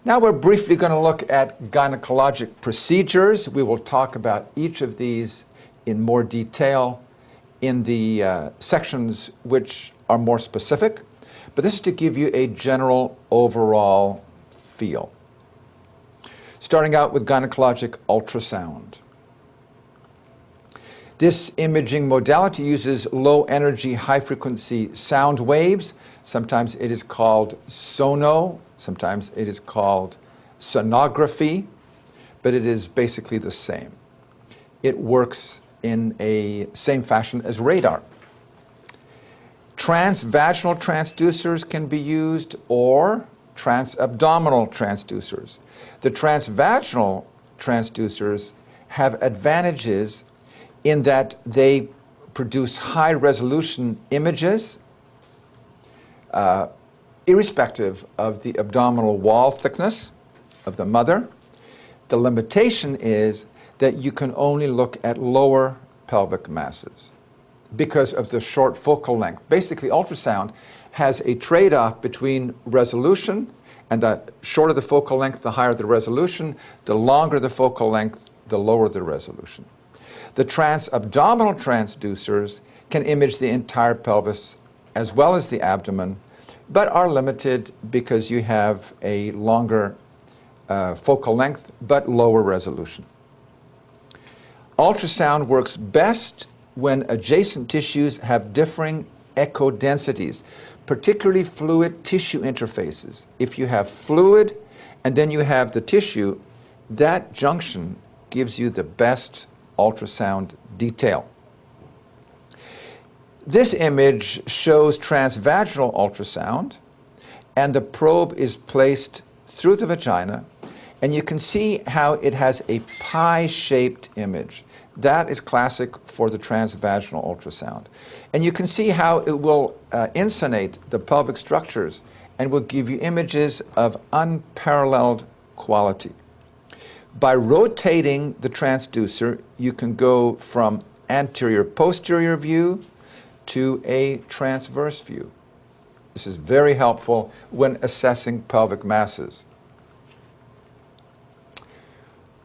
Now we're briefly going to look at gynecologic procedures. We will talk about each of these in more detail in the sections which are more specific, but this is to give you a general overall feel. Starting out with gynecologic ultrasound. This imaging modality uses low-energy, high-frequency sound waves. Sometimes it is called sono, sometimes it is called sonography, but it is basically the same. It works in a same fashion as radar. Transvaginal transducers can be used, or transabdominal transducers. The transvaginal transducers have advantages in that they produce high-resolution images irrespective of the abdominal wall thickness of the mother. The limitation is that you can only look at lower pelvic masses because of the short focal length. Basically, ultrasound has a trade-off between resolution, and the shorter the focal length, the higher the resolution. The longer the focal length, the lower the resolution. The transabdominal transducers can image the entire pelvis as well as the abdomen, but are limited because you have a longer focal length but lower resolution. Ultrasound works best when adjacent tissues have differing echo densities, particularly fluid tissue interfaces. If you have fluid and then you have the tissue, that junction gives you the best ultrasound detail. This image shows transvaginal ultrasound, and the probe is placed through the vagina, and you can see how it has a pie-shaped image. That is classic for the transvaginal ultrasound. And you can see how it will insonate the pelvic structures and will give you images of unparalleled quality. By rotating the transducer, you can go from anterior-posterior view to a transverse view. This is very helpful when assessing pelvic masses.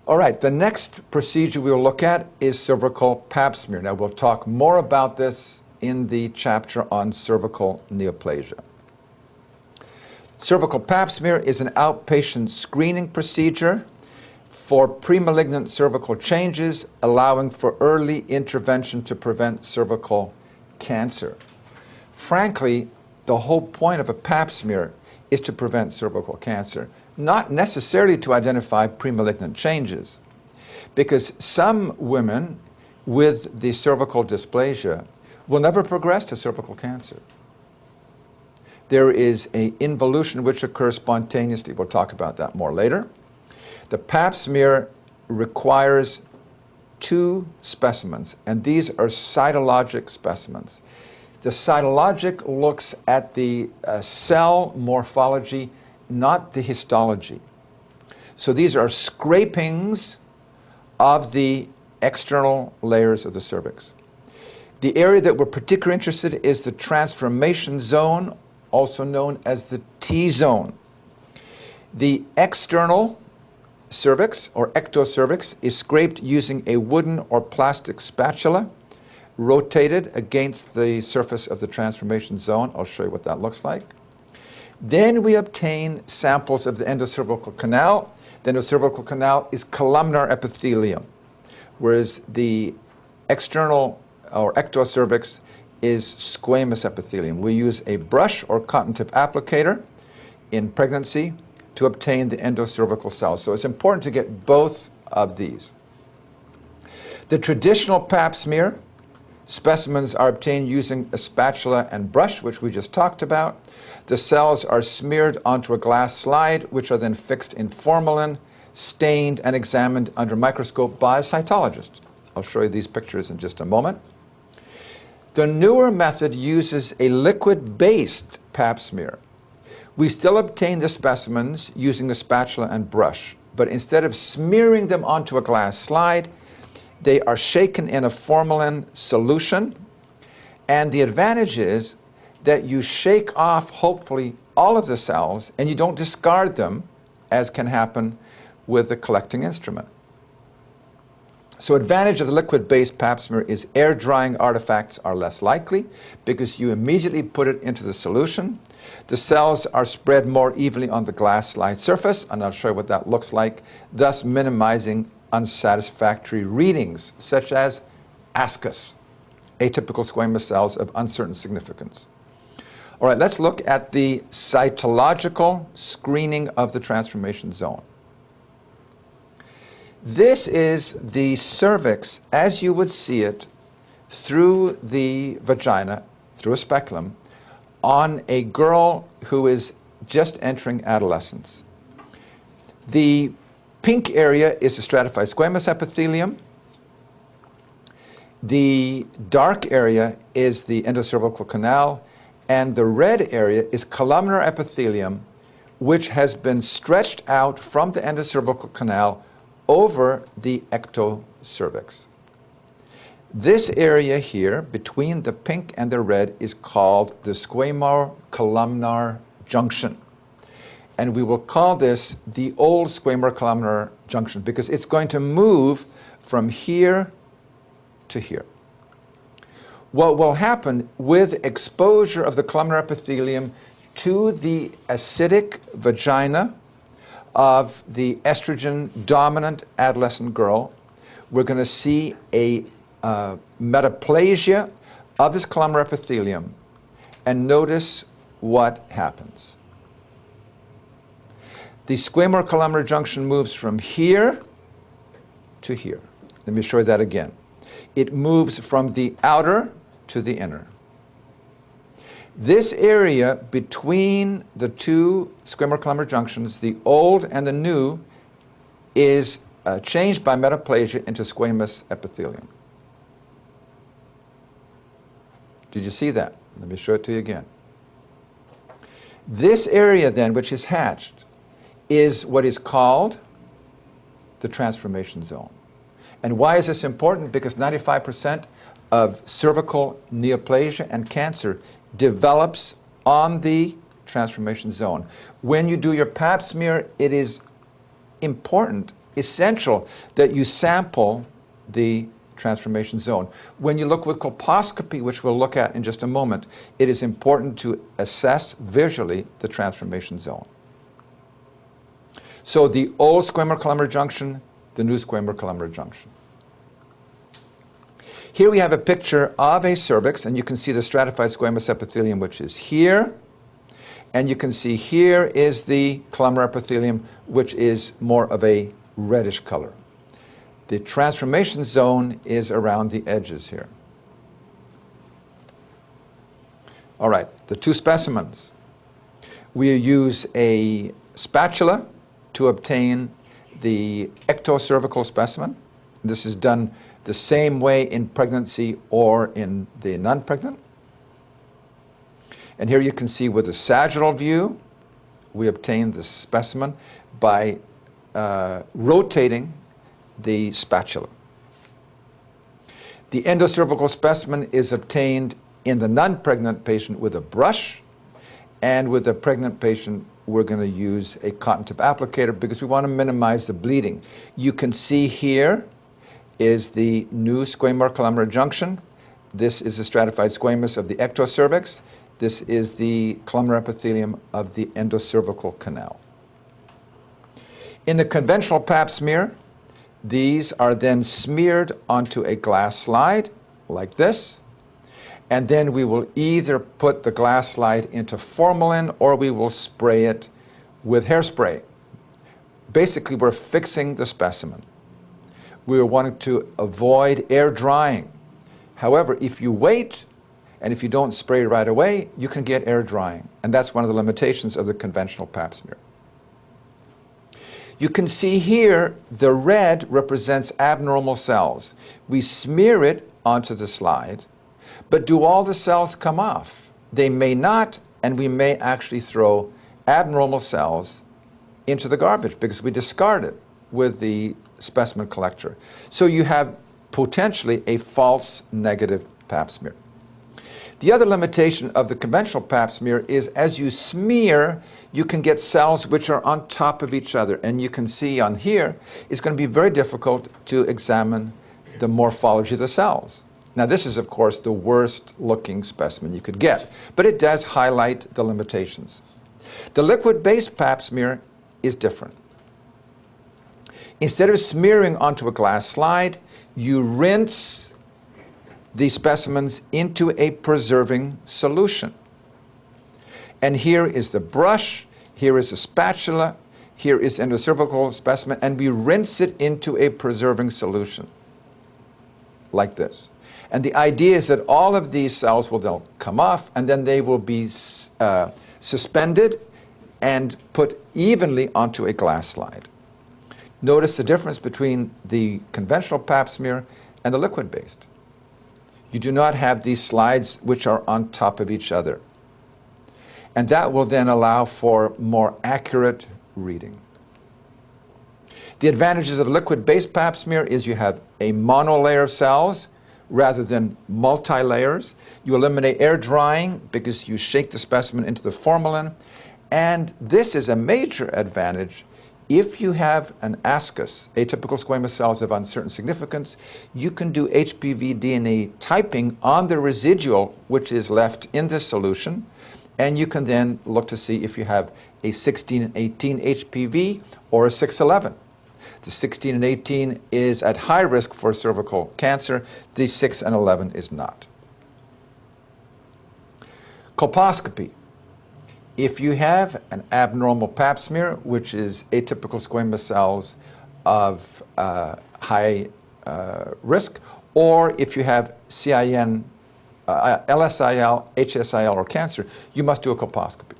All right, the next procedure we'll look at is cervical pap smear. Now, we'll talk more about this in the chapter on cervical neoplasia. Cervical pap smear is an outpatient screening procedure for premalignant cervical changes, allowing for early intervention to prevent cervical cancer. Frankly, the whole point of a pap smear is to prevent cervical cancer, not necessarily to identify premalignant changes, because some women with the cervical dysplasia will never progress to cervical cancer. There is an involution which occurs spontaneously. We'll talk about that more later. The pap smear requires 2 specimens, and these are cytologic specimens. The cytologic looks at the cell morphology, not the histology. So these are scrapings of the external layers of the cervix. The area that we're particularly interested in is the transformation zone, also known as the T-zone. The external cervix, or ectocervix, is scraped using a wooden or plastic spatula, rotated against the surface of the transformation zone. I'll show you what that looks like. Then we obtain samples of the endocervical canal. The endocervical canal is columnar epithelium, whereas the external or ectocervix is squamous epithelium. We use a brush or cotton tip applicator in pregnancy to obtain the endocervical cells. So it's important to get both of these. The traditional pap smear specimens are obtained using a spatula and brush, which we just talked about. The cells are smeared onto a glass slide, which are then fixed in formalin, stained, and examined under microscope by a cytologist. I'll show you these pictures in just a moment. The newer method uses a liquid-based pap smear. We still obtain the specimens using a spatula and brush, but instead of smearing them onto a glass slide, they are shaken in a formalin solution, and the advantage is that you shake off, hopefully, all of the cells, and you don't discard them as can happen with the collecting instrument. So advantage of the liquid-based pap smear is air drying artifacts are less likely because you immediately put it into the solution. The cells are spread more evenly on the glass slide surface, and I'll show you what that looks like, thus minimizing unsatisfactory readings, such as ascus, atypical squamous cells of uncertain significance. All right, let's look at the cytological screening of the transformation zone. This is the cervix as you would see it through the vagina, through a speculum, on a girl who is just entering adolescence. The pink area is the stratified squamous epithelium. The dark area is the endocervical canal, and the red area is columnar epithelium, which has been stretched out from the endocervical canal over the ectocervix. This area here, between the pink and the red, is called the squamocolumnar junction. And we will call this the old squamocolumnar junction because it's going to move from here to here. What will happen with exposure of the columnar epithelium to the acidic vagina of the estrogen-dominant adolescent girl, we're going to see a metaplasia of this columnar epithelium, and notice what happens. The squamocolumnar junction moves from here to here. Let me show you that again. It moves from the outer to the inner. This area between the two squamocolumnar junctions, the old and the new, is changed by metaplasia into squamous epithelium. Did you see that? Let me show it to you again. This area then, which is hatched, is what is called the transformation zone. And why is this important? Because 95% of cervical neoplasia and cancer develops on the transformation zone. When you do your pap smear, it is important, essential, that you sample the transformation zone. When you look with colposcopy, which we'll look at in just a moment, it is important to assess visually the transformation zone. So the old squamocolumnar junction, the new squamocolumnar junction. Here we have a picture of a cervix, and you can see the stratified squamous epithelium, which is here. And you can see here is the columnar epithelium, which is more of a reddish color. The transformation zone is around the edges here. All right, the two specimens. We use a spatula to obtain the ectocervical specimen. This is done the same way in pregnancy or in the non-pregnant. And here you can see with a sagittal view, we obtain the specimen by rotating the spatula. The endocervical specimen is obtained in the non-pregnant patient with a brush, and with the pregnant patient we're going to use a cotton tip applicator because we want to minimize the bleeding. You can see here is the new squamocolumnar junction. This is the stratified squamous of the ectocervix. This is the columnar epithelium of the endocervical canal. In the conventional pap smear, these are then smeared onto a glass slide like this, and then we will either put the glass slide into formalin or we will spray it with hairspray. Basically, we're fixing the specimen. We are wanting to avoid air drying. However, if you wait and if you don't spray right away, you can get air drying, and that's one of the limitations of the conventional pap smear. You can see here the red represents abnormal cells. We smear it onto the slide, but do all the cells come off? They may not, and we may actually throw abnormal cells into the garbage because we discard it with the specimen collector. So you have potentially a false negative pap smear. The other limitation of the conventional pap smear is as you smear, you can get cells which are on top of each other. And you can see on here, it's going to be very difficult to examine the morphology of the cells. Now, this is, of course, the worst looking specimen you could get, but it does highlight the limitations. The liquid-based pap smear is different. Instead of smearing onto a glass slide, you rinse the specimens into a preserving solution. And here is the brush, here is a spatula, here is endocervical specimen, and we rinse it into a preserving solution, like this. And the idea is that all of these cells will come off, and then they will be suspended and put evenly onto a glass slide. Notice the difference between the conventional pap smear and the liquid-based. You do not have these slides which are on top of each other. And that will then allow for more accurate reading. The advantages of liquid-based pap smear is you have a monolayer of cells rather than multi-layers. You eliminate air drying because you shake the specimen into the formalin. And this is a major advantage. If you have an ascus, atypical squamous cells of uncertain significance, you can do HPV DNA typing on the residual which is left in this solution, and you can then look to see if you have a 16 and 18 HPV or a 611. The 16 and 18 is at high risk for cervical cancer. The 6 and 11 is not. Colposcopy. If you have an abnormal pap smear, which is atypical squamous cells of high risk, or if you have CIN, LSIL, HSIL, or cancer, you must do a colposcopy.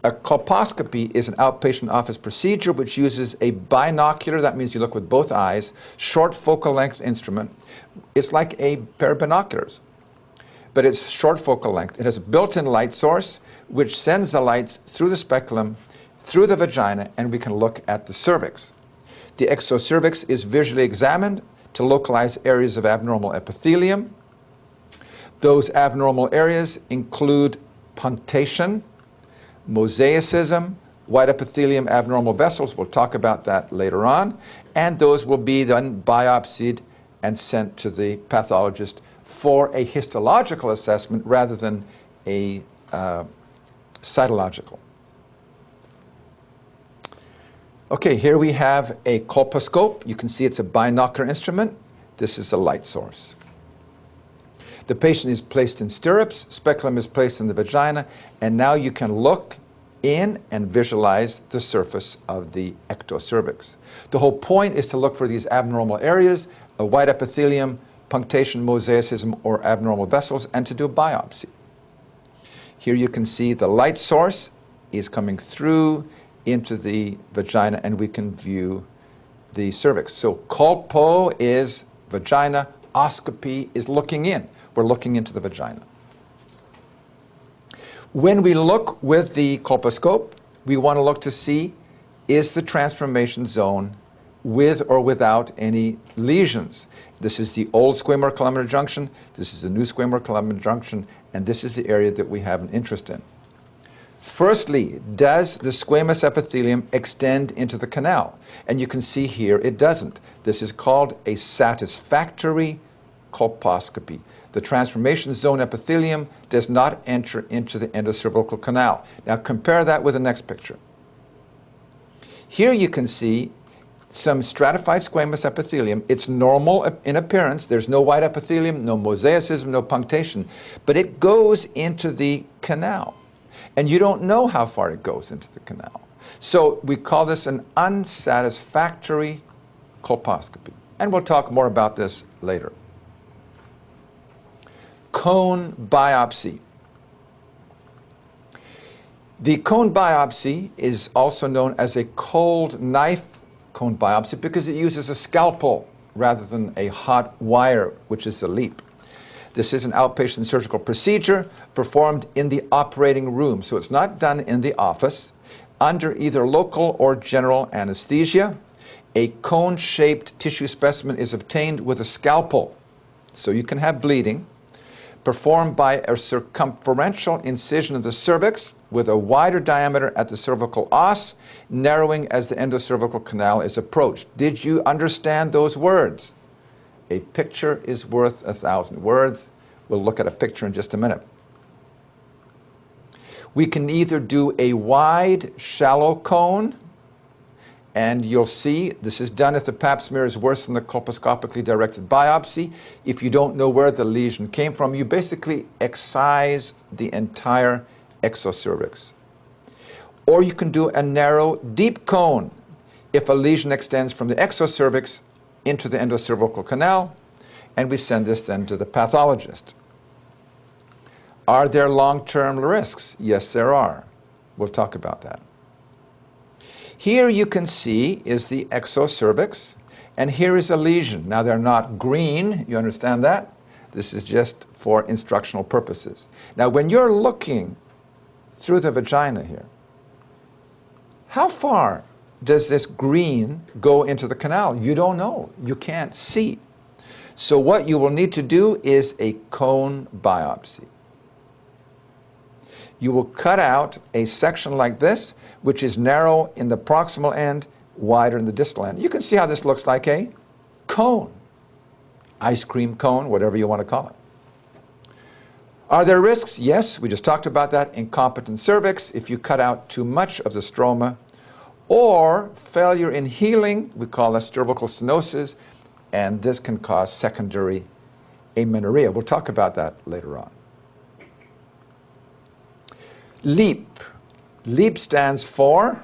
A colposcopy is an outpatient office procedure which uses a binocular, that means you look with both eyes, short focal length instrument. It's like a pair of binoculars, but it's short focal length. It has a built-in light source which sends the light through the speculum, through the vagina, and we can look at the cervix. The exocervix is visually examined to localize areas of abnormal epithelium. Those abnormal areas include punctation, mosaicism, white epithelium abnormal vessels. We'll talk about that later on. And those will be then biopsied and sent to the pathologist for a histological assessment rather than a cytological. Okay, here we have a colposcope. You can see it's a binocular instrument. This is the light source. The patient is placed in stirrups, speculum is placed in the vagina, and now you can look in and visualize the surface of the ectocervix. The whole point is to look for these abnormal areas, a white epithelium, punctation, mosaicism, or abnormal vessels, and to do a biopsy. Here you can see the light source is coming through into the vagina, and we can view the cervix. So colpo is vagina, oscopy is looking in. We're looking into the vagina. When we look with the colposcope, we want to look to see, is the transformation zone with or without any lesions? This is the old squamous columnar junction, this is the new squamous columnar junction, and this is the area that we have an interest in. Firstly, does the squamous epithelium extend into the canal? And you can see here it doesn't. This is called a satisfactory colposcopy. The transformation zone epithelium does not enter into the endocervical canal. Now compare that with the next picture. Here you can see some stratified squamous epithelium. It's normal in appearance. There's no white epithelium, no mosaicism, no punctation, but it goes into the canal. And you don't know how far it goes into the canal. So we call this an unsatisfactory colposcopy. And we'll talk more about this later. Cone biopsy. The cone biopsy is also known as a cold knife cone biopsy because it uses a scalpel rather than a hot wire, which is the LEEP. This is an outpatient surgical procedure performed in the operating room. So it's not done in the office under either local or general anesthesia. A cone-shaped tissue specimen is obtained with a scalpel. So you can have bleeding. performed by a circumferential incision of the cervix with a wider diameter at the cervical os, narrowing as the endocervical canal is approached. Did you understand those words? A picture is worth 1,000 words. We'll look at a picture in just a minute. We can either do a wide, shallow cone, and you'll see this is done if the pap smear is worse than the colposcopically directed biopsy. If you don't know where the lesion came from, you basically excise the entire exocervix. Or you can do a narrow, deep cone if a lesion extends from the exocervix into the endocervical canal, and we send this then to the pathologist. Are there long-term risks? Yes, there are. We'll talk about that. Here you can see is the exocervix, and here is a lesion. Now they're not green, you understand that? This is just for instructional purposes. Now when you're looking through the vagina here, how far does this green go into the canal? You don't know. You can't see. So what you will need to do is a cone biopsy. You will cut out a section like this, which is narrow in the proximal end, wider in the distal end. You can see how this looks like a cone. Ice cream cone, whatever you want to call it. Are there risks? Yes, we just talked about that. Incompetent cervix, if you cut out too much of the stroma, or failure in healing, we call that cervical stenosis, and this can cause secondary amenorrhea. We'll talk about that later on. LEAP. LEAP stands for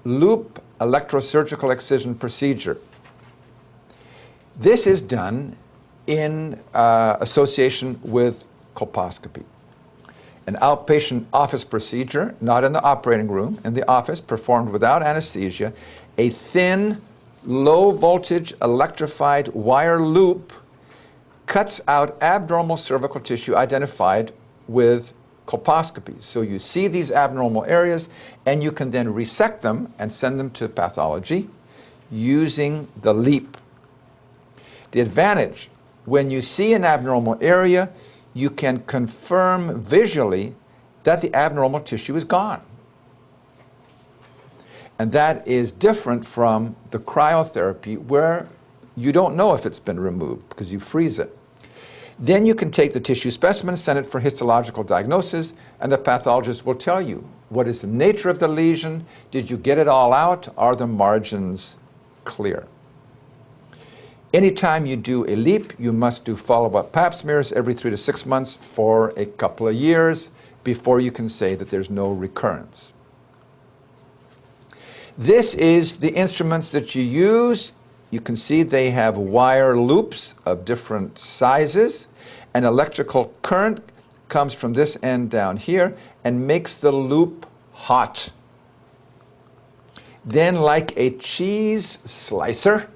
Loop Electrosurgical Excision Procedure. This is done in association with colposcopy. An outpatient office procedure, not in the operating room, in the office, performed without anesthesia. A thin, low-voltage electrified wire loop cuts out abnormal cervical tissue identified with colposcopy. So you see these abnormal areas, and you can then resect them and send them to pathology using the LEAP. The advantage, when you see an abnormal area, you can confirm visually that the abnormal tissue is gone. And that is different from the cryotherapy, where you don't know if it's been removed because you freeze it. Then you can take the tissue specimen, send it for histological diagnosis, and the pathologist will tell you what is the nature of the lesion, did you get it all out, are the margins clear. Anytime you do a LEAP, you must do follow-up pap smears every 3 to 6 months for a couple of years before you can say that there's no recurrence. This is the instruments that you use. You can see they have wire loops of different sizes. An electrical current comes from this end down here and makes the loop hot. Then, like a cheese slicer,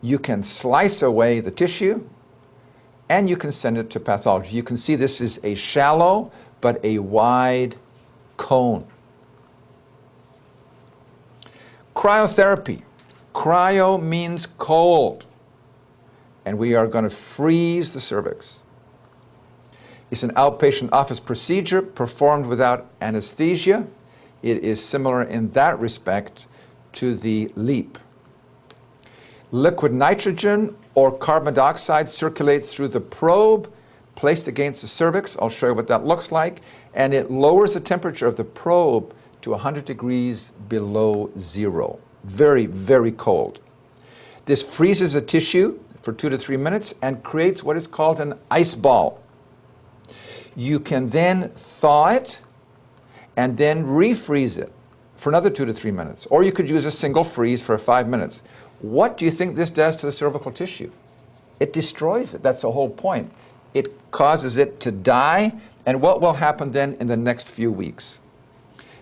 you can slice away the tissue and you can send it to pathology. You can see this is a shallow but a wide cone. Cryotherapy. Cryo means cold, and we are going to freeze the cervix. It's an outpatient office procedure performed without anesthesia. It is similar in that respect to the LEAP. Liquid nitrogen or carbon dioxide circulates through the probe placed against the cervix. I'll show you what that looks like. And it lowers the temperature of the probe to 100 degrees below zero. Very, very cold. This freezes the tissue for 2 to 3 minutes and creates what is called an ice ball. You can then thaw it and then refreeze it for another 2 to 3 minutes. Or you could use a single freeze for 5 minutes. What do you think this does to the cervical tissue? It destroys it. That's the whole point. It causes it to die, and what will happen then in the next few weeks?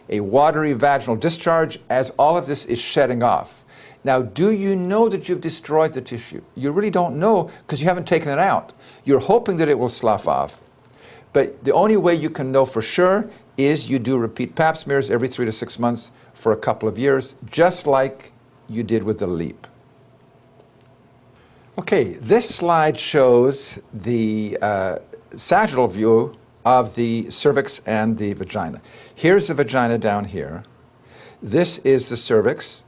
A watery vaginal discharge as all of this is shedding off. Now, do you know that you've destroyed the tissue? You really don't know because you haven't taken it out. You're hoping that it will slough off. But the only way you can know for sure is you do repeat pap smears every 3 to 6 months for a couple of years, just like you did with the LEAP. Okay, this slide shows the sagittal view of the cervix and the vagina. Here's the vagina down here. This is the cervix.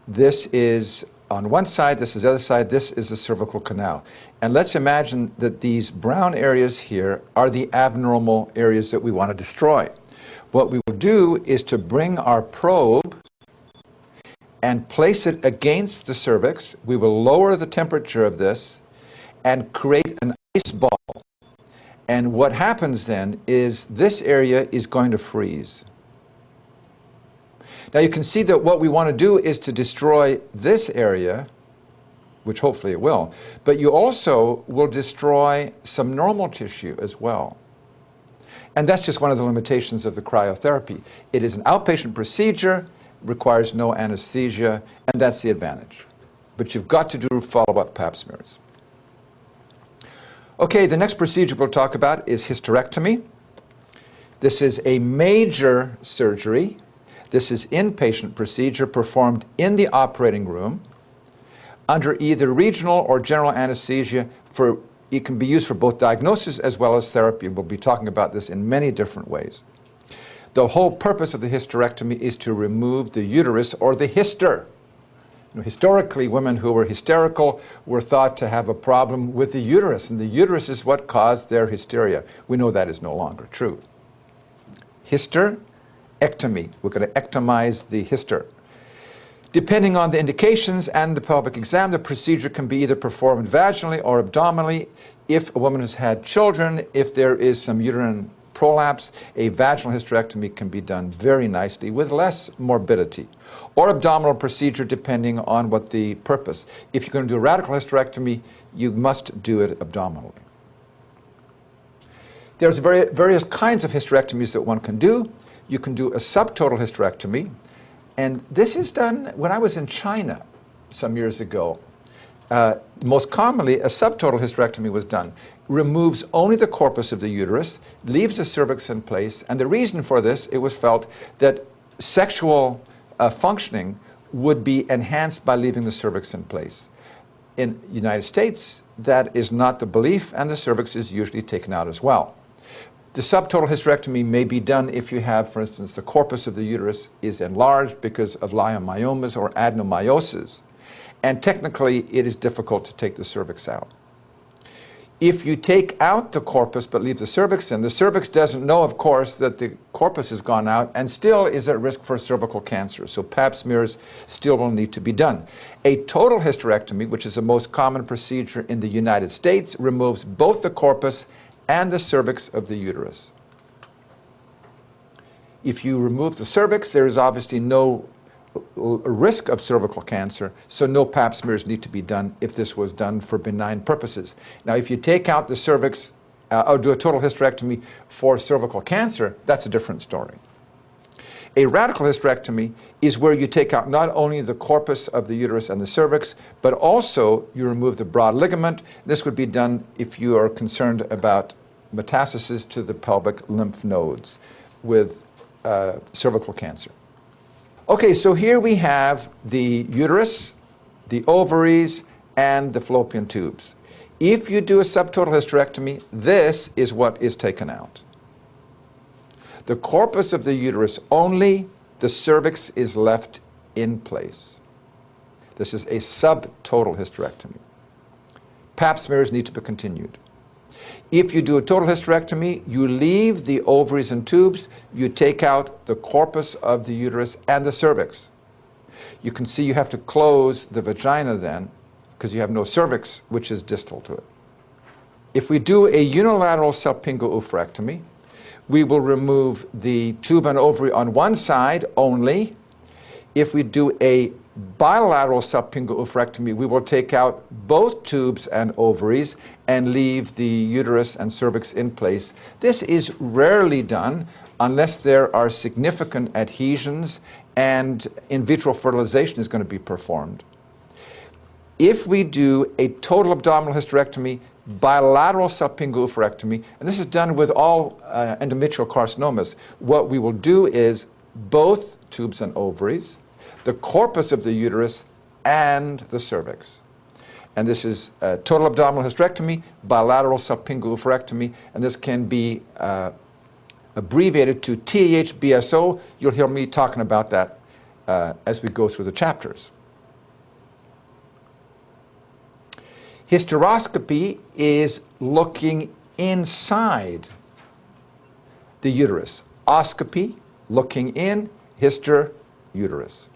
This is on one side, this is the other side, this is the cervical canal. And let's imagine that these brown areas here are the abnormal areas that we want to destroy. What we will do is to bring our probe and place it against the cervix. We will lower the temperature of this and create an ice ball. And what happens then is this area is going to freeze. Now you can see that what we want to do is to destroy this area, which hopefully it will, but you also will destroy some normal tissue as well. And that's just one of the limitations of the cryotherapy. It is an outpatient procedure, requires no anesthesia, and that's the advantage. But you've got to do follow-up pap smears. Okay, the next procedure we'll talk about is hysterectomy. This is a major surgery. This is inpatient procedure performed in the operating room under either regional or general anesthesia. It can be used for both diagnosis as well as therapy. We'll be talking about this in many different ways. The whole purpose of the hysterectomy is to remove the uterus or the hyster. Historically, women who were hysterical were thought to have a problem with the uterus, and the uterus is what caused their hysteria. We know that is no longer true. Hysterectomy. We're going to ectomize the hyster. Depending on the indications and the pelvic exam, the procedure can be either performed vaginally or abdominally. If a woman has had children, if there is some uterine prolapse, a vaginal hysterectomy can be done very nicely with less morbidity. Or abdominal procedure depending on what the purpose. If you're going to do a radical hysterectomy, you must do it abdominally. There's various kinds of hysterectomies that one can do. You can do a subtotal hysterectomy. And this is done when I was in China some years ago. Most commonly, a subtotal hysterectomy was done. Removes only the corpus of the uterus, leaves the cervix in place, and the reason for this, it was felt that sexual functioning would be enhanced by leaving the cervix in place. In the United States, that is not the belief, and the cervix is usually taken out as well. The subtotal hysterectomy may be done if you have, for instance, the corpus of the uterus is enlarged because of leiomyomas or adenomyosis. And technically, it is difficult to take the cervix out. If you take out the corpus but leave the cervix in, the cervix doesn't know, of course, that the corpus has gone out and still is at risk for cervical cancer. So pap smears still will need to be done. A total hysterectomy, which is the most common procedure in the United States, removes both the corpus and the cervix of the uterus. If you remove the cervix, there is obviously no risk of cervical cancer, so no pap smears need to be done if this was done for benign purposes. Now, if you take out the cervix or do a total hysterectomy for cervical cancer, that's a different story. A radical hysterectomy is where you take out not only the corpus of the uterus and the cervix, but also you remove the broad ligament. This would be done if you are concerned about metastasis to the pelvic lymph nodes with cervical cancer. Okay, so here we have the uterus, the ovaries, and the fallopian tubes. If you do a subtotal hysterectomy, this is what is taken out. The corpus of the uterus only, the cervix is left in place. This is a subtotal hysterectomy. Pap smears need to be continued. If you do a total hysterectomy, you leave the ovaries and tubes, you take out the corpus of the uterus and the cervix. You can see you have to close the vagina then, because you have no cervix, which is distal to it. If we do a unilateral salpingo-oophorectomy, we will remove the tube and ovary on one side only. If we do a bilateral salpingo-oophorectomy, we will take out both tubes and ovaries and leave the uterus and cervix in place. This is rarely done unless there are significant adhesions and in vitro fertilization is going to be performed. If we do a total abdominal hysterectomy, bilateral salpingo-oophorectomy, and this is done with all endometrial carcinomas, what we will do is both tubes and ovaries, the corpus of the uterus, and the cervix. And this is total abdominal hysterectomy, bilateral salpingo-oophorectomy, and this can be abbreviated to TAH-BSO. You'll hear me talking about that as we go through the chapters. Hysteroscopy is looking inside the uterus. Oscopy, looking in, hyster, uterus.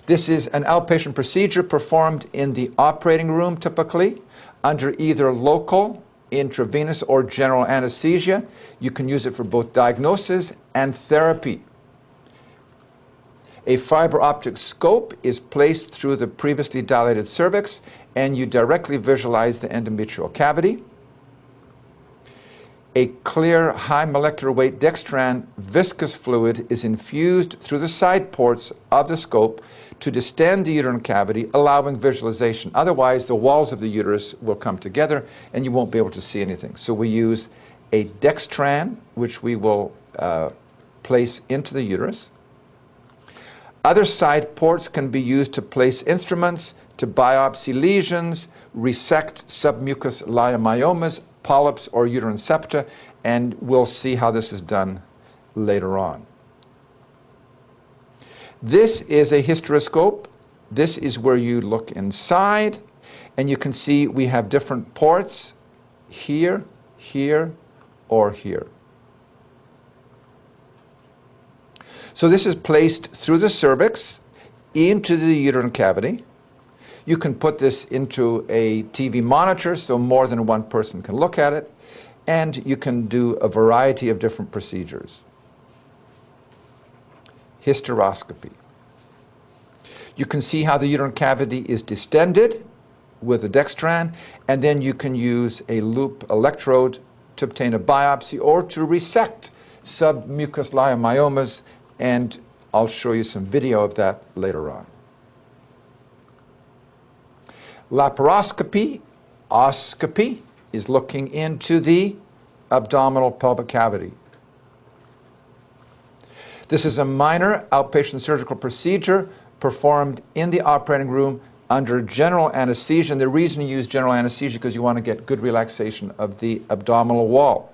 This is an outpatient procedure performed in the operating room typically under either local, intravenous, or general anesthesia. You can use it for both diagnosis and therapy. A fiber optic scope is placed through the previously dilated cervix, and you directly visualize the endometrial cavity. A clear, high molecular weight dextran viscous fluid is infused through the side ports of the scope to distend the uterine cavity, allowing visualization. Otherwise, the walls of the uterus will come together and you won't be able to see anything. So we use a dextran, which we will place into the uterus. Other side ports can be used to place instruments, to biopsy lesions, resect submucous leiomyomas, polyps, or uterine septa, and we'll see how this is done later on. This is a hysteroscope. This is where you look inside, and you can see we have different ports here, here, or here. So this is placed through the cervix into the uterine cavity. You can put this into a TV monitor so more than one person can look at it, and you can do a variety of different procedures. Hysteroscopy. You can see how the uterine cavity is distended with a dextran, and then you can use a loop electrode to obtain a biopsy or to resect submucous leiomyomas, and I'll show you some video of that later on. Laparoscopy, oscopy, is looking into the abdominal pelvic cavity. This is a minor outpatient surgical procedure performed in the operating room under general anesthesia. And the reason you use general anesthesia is because you want to get good relaxation of the abdominal wall.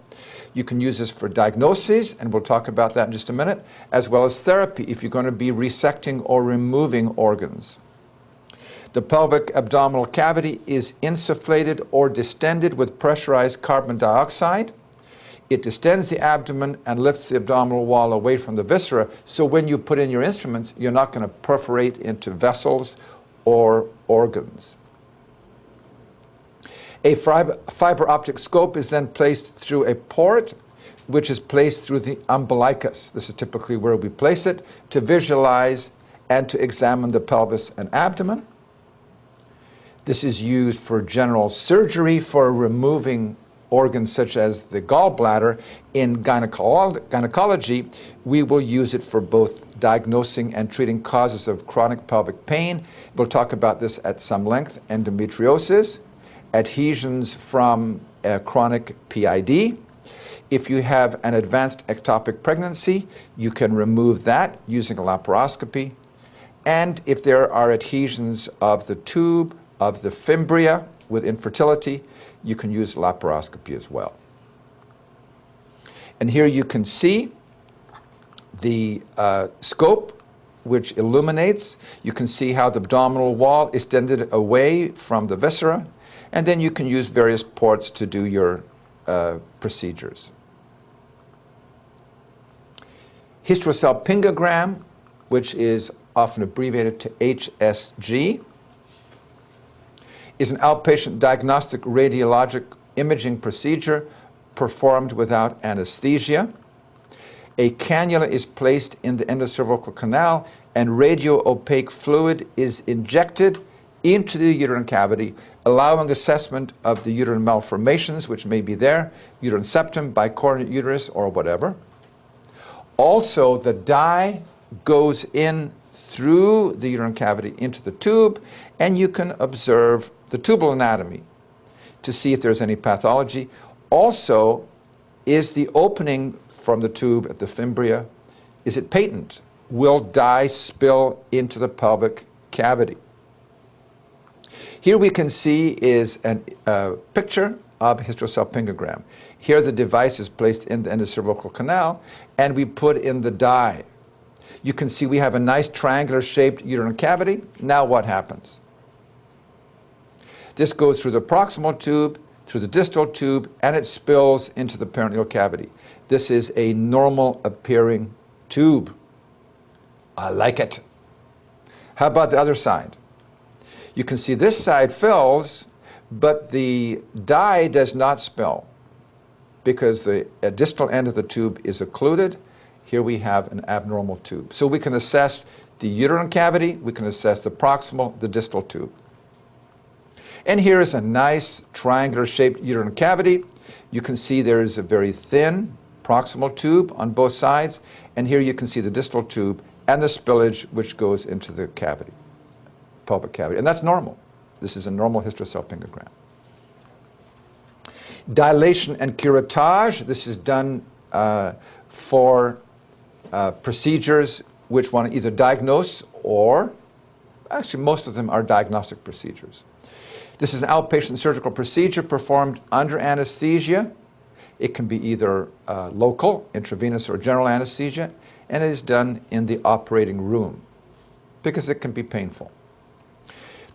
You can use this for diagnosis, and we'll talk about that in just a minute, as well as therapy if you're going to be resecting or removing organs. The pelvic abdominal cavity is insufflated or distended with pressurized carbon dioxide. It distends the abdomen and lifts the abdominal wall away from the viscera, so when you put in your instruments, you're not going to perforate into vessels or organs. A fiber optic scope is then placed through a port, which is placed through the umbilicus. This is typically where we place it, to visualize and to examine the pelvis and abdomen. This is used for general surgery for removing organs such as the gallbladder. In gynecology, we will use it for both diagnosing and treating causes of chronic pelvic pain. We'll talk about this at some length. Endometriosis, adhesions from chronic PID. If you have an advanced ectopic pregnancy, you can remove that using a laparoscopy. And if there are adhesions of the tube, of the fimbria with infertility, you can use laparoscopy as well. And here you can see the scope which illuminates. You can see how the abdominal wall is extended away from the viscera, and then you can use various ports to do your procedures. Hysterosalpingogram, which is often abbreviated to HSG, is an outpatient diagnostic radiologic imaging procedure performed without anesthesia. A cannula is placed in the endocervical canal, and radio-opaque fluid is injected into the uterine cavity, allowing assessment of the uterine malformations which may be there, uterine septum, bicornuate uterus, or whatever. Also, the dye goes in through the uterine cavity into the tube, and you can observe the tubal anatomy to see if there's any pathology. Also, is the opening from the tube at the fimbria, is it patent? Will dye spill into the pelvic cavity? Here we can see is a picture of hysterosalpingogram. Here the device is placed in the endocervical canal, and we put in the dye. You can see we have a nice triangular shaped uterine cavity. Now what happens? This goes through the proximal tube, through the distal tube, and it spills into the peritoneal cavity. This is a normal appearing tube. I like it. How about the other side? You can see this side fills, but the dye does not spill because the distal end of the tube is occluded. Here we have an abnormal tube. So we can assess the uterine cavity, we can assess the proximal, the distal tube. And here is a nice triangular shaped uterine cavity. You can see there is a very thin proximal tube on both sides, and here you can see the distal tube and the spillage which goes into the cavity, pelvic cavity. And that's normal. This is a normal hysterosalpingogram. Dilation and curettage. This is done for procedures which want to either diagnose or, actually most of them are diagnostic procedures. This is an outpatient surgical procedure performed under anesthesia. It can be either local, intravenous, or general anesthesia, and it is done in the operating room because it can be painful.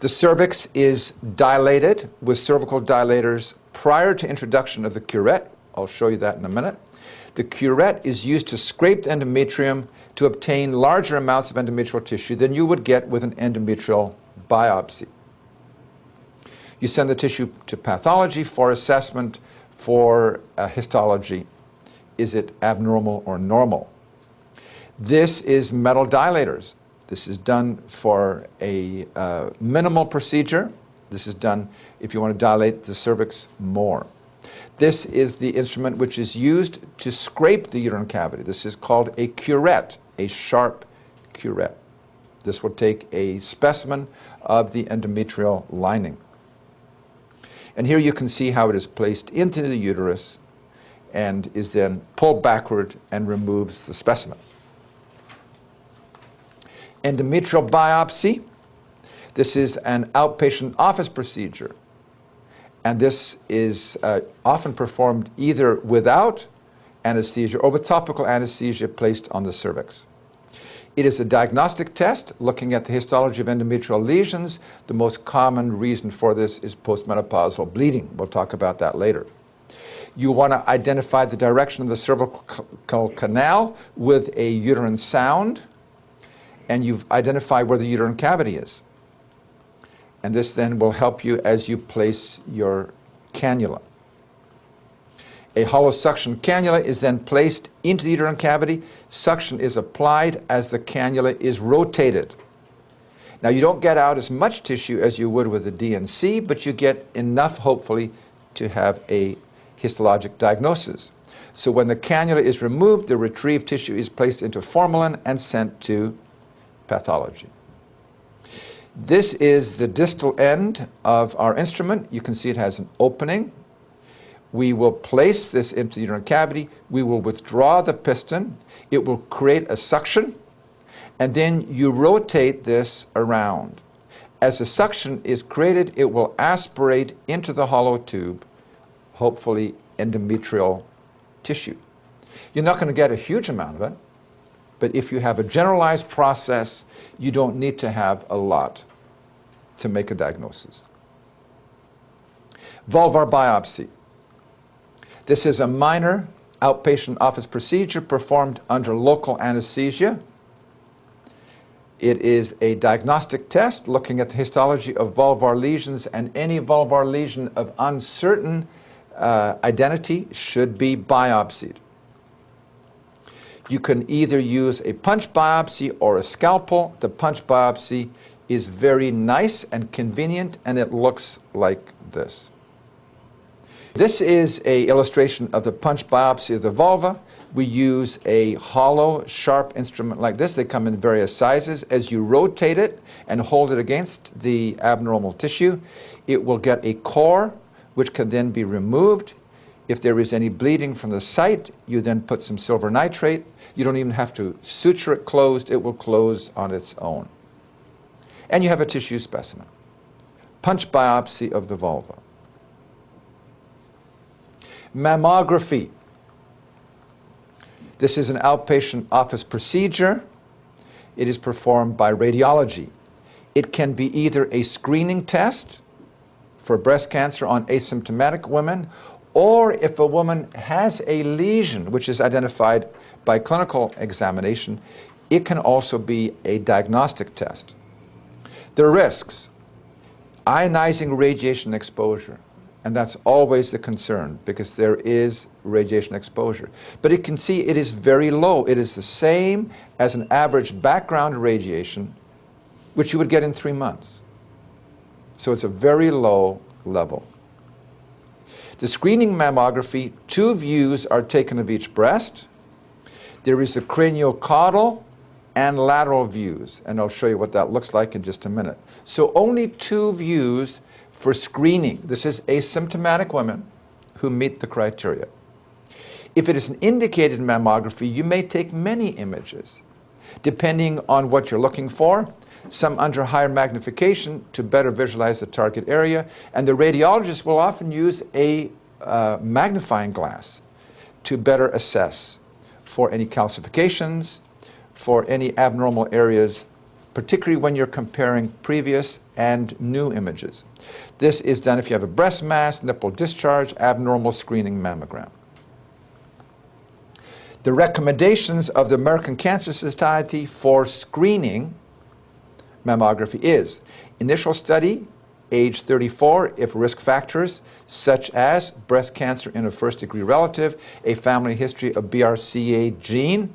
The cervix is dilated with cervical dilators prior to introduction of the curette. I'll show you that in a minute. The curette is used to scrape the endometrium to obtain larger amounts of endometrial tissue than you would get with an endometrial biopsy. You send the tissue to pathology for assessment for histology. Is it abnormal or normal? This is metal dilators. This is done for a minimal procedure. This is done if you want to dilate the cervix more. This is the instrument which is used to scrape the uterine cavity. This is called a curette, a sharp curette. This will take a specimen of the endometrial lining. And here you can see how it is placed into the uterus and is then pulled backward and removes the specimen. Endometrial biopsy. This is an outpatient office procedure. And this is often performed either without anesthesia or with topical anesthesia placed on the cervix. It is a diagnostic test looking at the histology of endometrial lesions. The most common reason for this is postmenopausal bleeding. We'll talk about that later. You want to identify the direction of the cervical canal with a uterine sound, and you've identified where the uterine cavity is. And this then will help you as you place your cannula. A hollow suction cannula is then placed into the uterine cavity. Suction is applied as the cannula is rotated. Now you don't get out as much tissue as you would with a DNC, but you get enough, hopefully, to have a histologic diagnosis. So when the cannula is removed, the retrieved tissue is placed into formalin and sent to pathology. This is the distal end of our instrument. You can see it has an opening. We will place this into the uterine cavity. We will withdraw the piston. It will create a suction, and then you rotate this around. As the suction is created, it will aspirate into the hollow tube, hopefully endometrial tissue. You're not going to get a huge amount of it, but if you have a generalized process, you don't need to have a lot to make a diagnosis. Vulvar biopsy. This is a minor outpatient office procedure performed under local anesthesia. It is a diagnostic test looking at the histology of vulvar lesions, and any vulvar lesion of uncertain identity should be biopsied. You can either use a punch biopsy or a scalpel. The punch biopsy is very nice and convenient, and it looks like this. This is an illustration of the punch biopsy of the vulva. We use a hollow, sharp instrument like this. They come in various sizes. As you rotate it and hold it against the abnormal tissue, it will get a core, which can then be removed. If there is any bleeding from the site, you then put some silver nitrate. You don't even have to suture it closed. It will close on its own. And you have a tissue specimen. punch biopsy of the vulva. Mammography. This is an outpatient office procedure. It is performed by radiology. It can be either a screening test for breast cancer on asymptomatic women, or if a woman has a lesion which is identified by clinical examination, it can also be a diagnostic test. The risks: ionizing radiation exposure, and that's always the concern because there is radiation exposure. But you can see it is very low. It is the same as an average background radiation, which you would get in 3 months. So it's a very low level. The screening mammography, 2 views are taken of each breast. There is the craniocaudal and lateral views, and I'll show you what that looks like in just a minute. So only 2 views for screening. This is asymptomatic women who meet the criteria. If it is an indicated mammography, you may take many images, depending on what you're looking for, some under higher magnification to better visualize the target area, and the radiologist will often use a magnifying glass to better assess for any calcifications, for any abnormal areas, particularly when you're comparing previous and new images. This is done if you have a breast mass, nipple discharge, abnormal screening mammogram. The recommendations of the American Cancer Society for screening mammography is: initial study, age 34, if risk factors such as breast cancer in a first-degree relative, a family history of BRCA gene.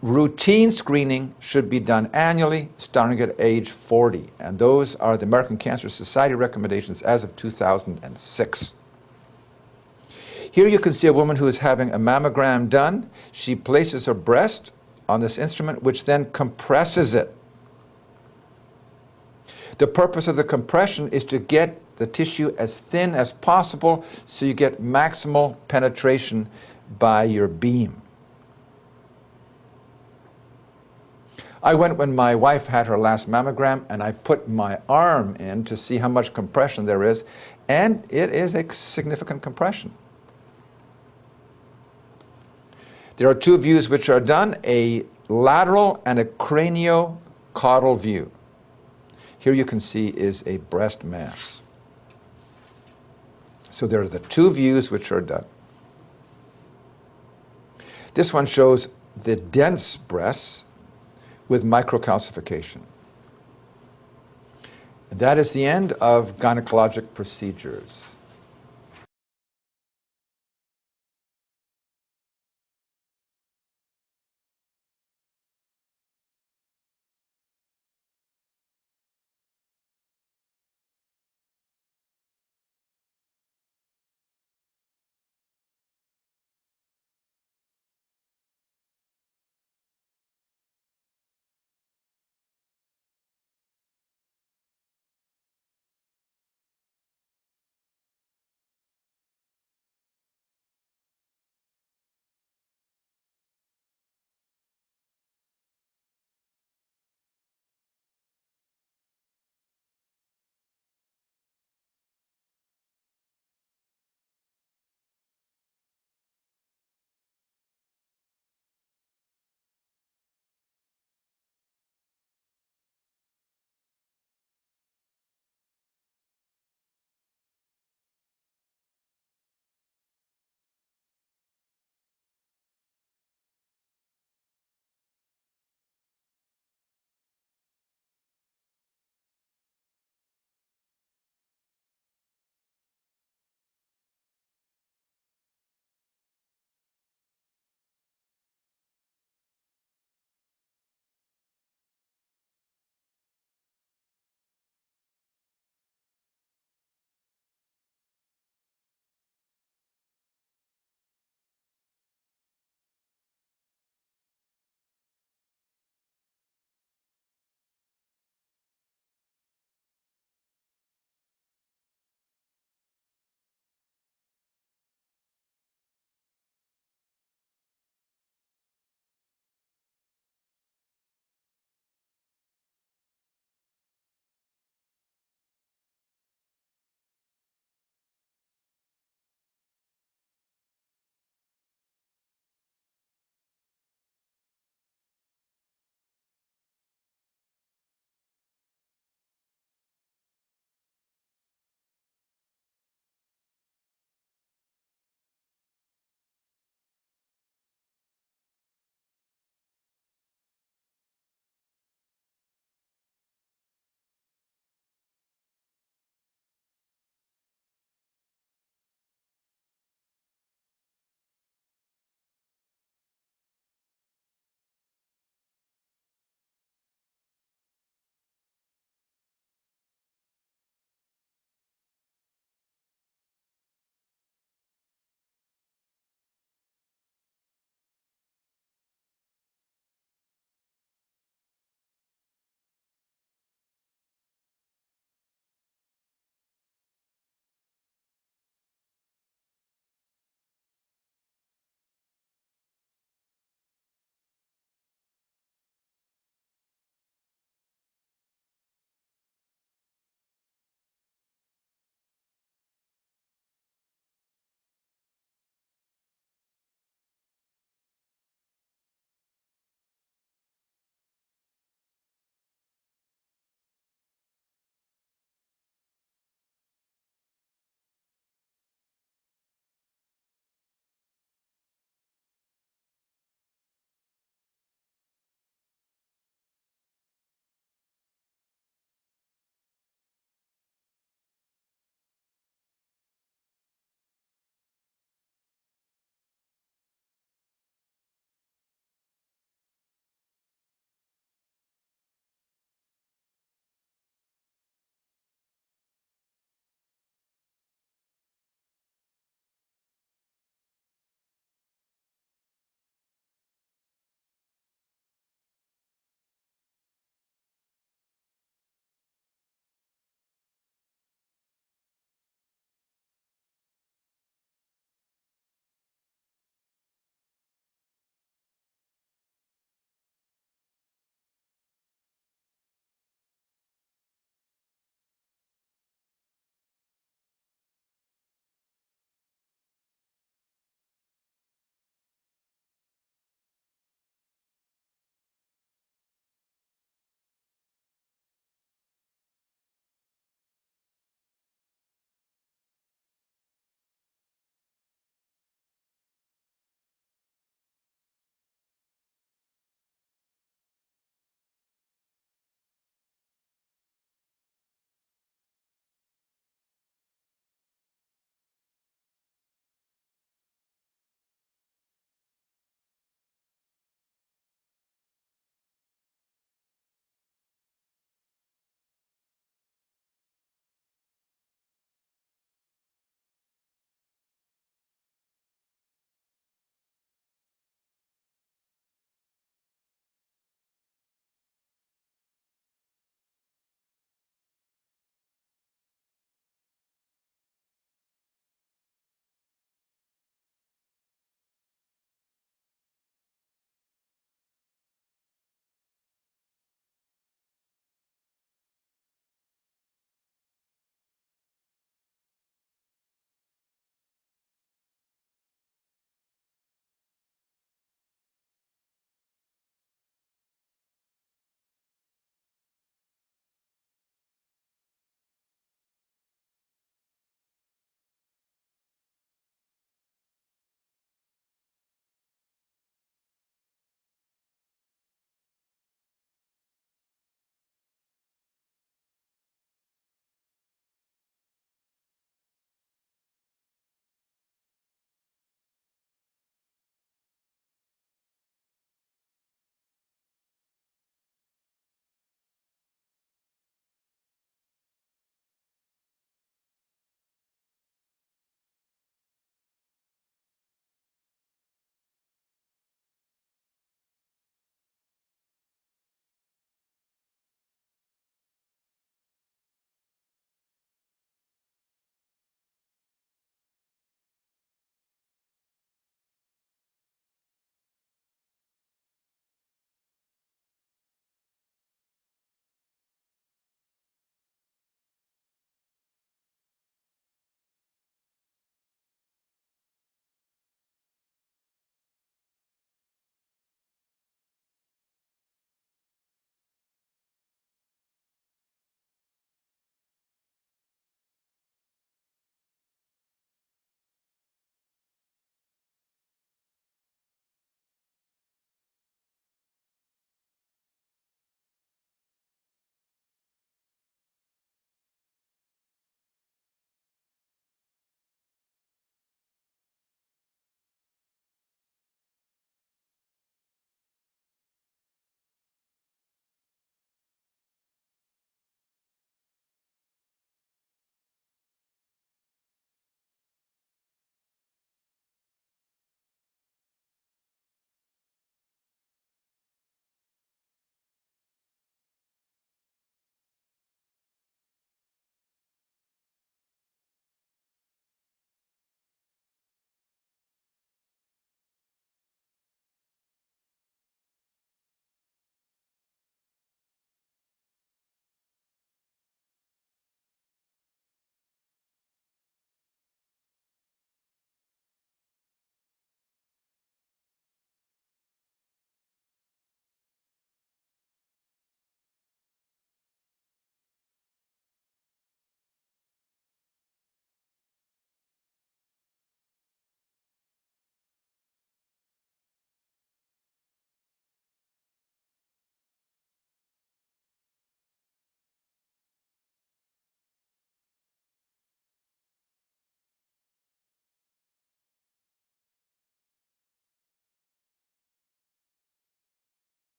Routine screening should be done annually, starting at age 40. And those are the American Cancer Society recommendations as of 2006. Here you can see a woman who is having a mammogram done. She places her breast on this instrument, which then compresses it. The purpose of the compression is to get the tissue as thin as possible so you get maximal penetration by your beam. I went when my wife had her last mammogram, and I put my arm in to see how much compression there is, and it is a significant compression. There are 2 views which are done, a lateral and a craniocaudal view. Here you can see is a breast mass. So there are the 2 views which are done. This one shows the dense breasts with microcalcification. That is the end of gynecologic procedures.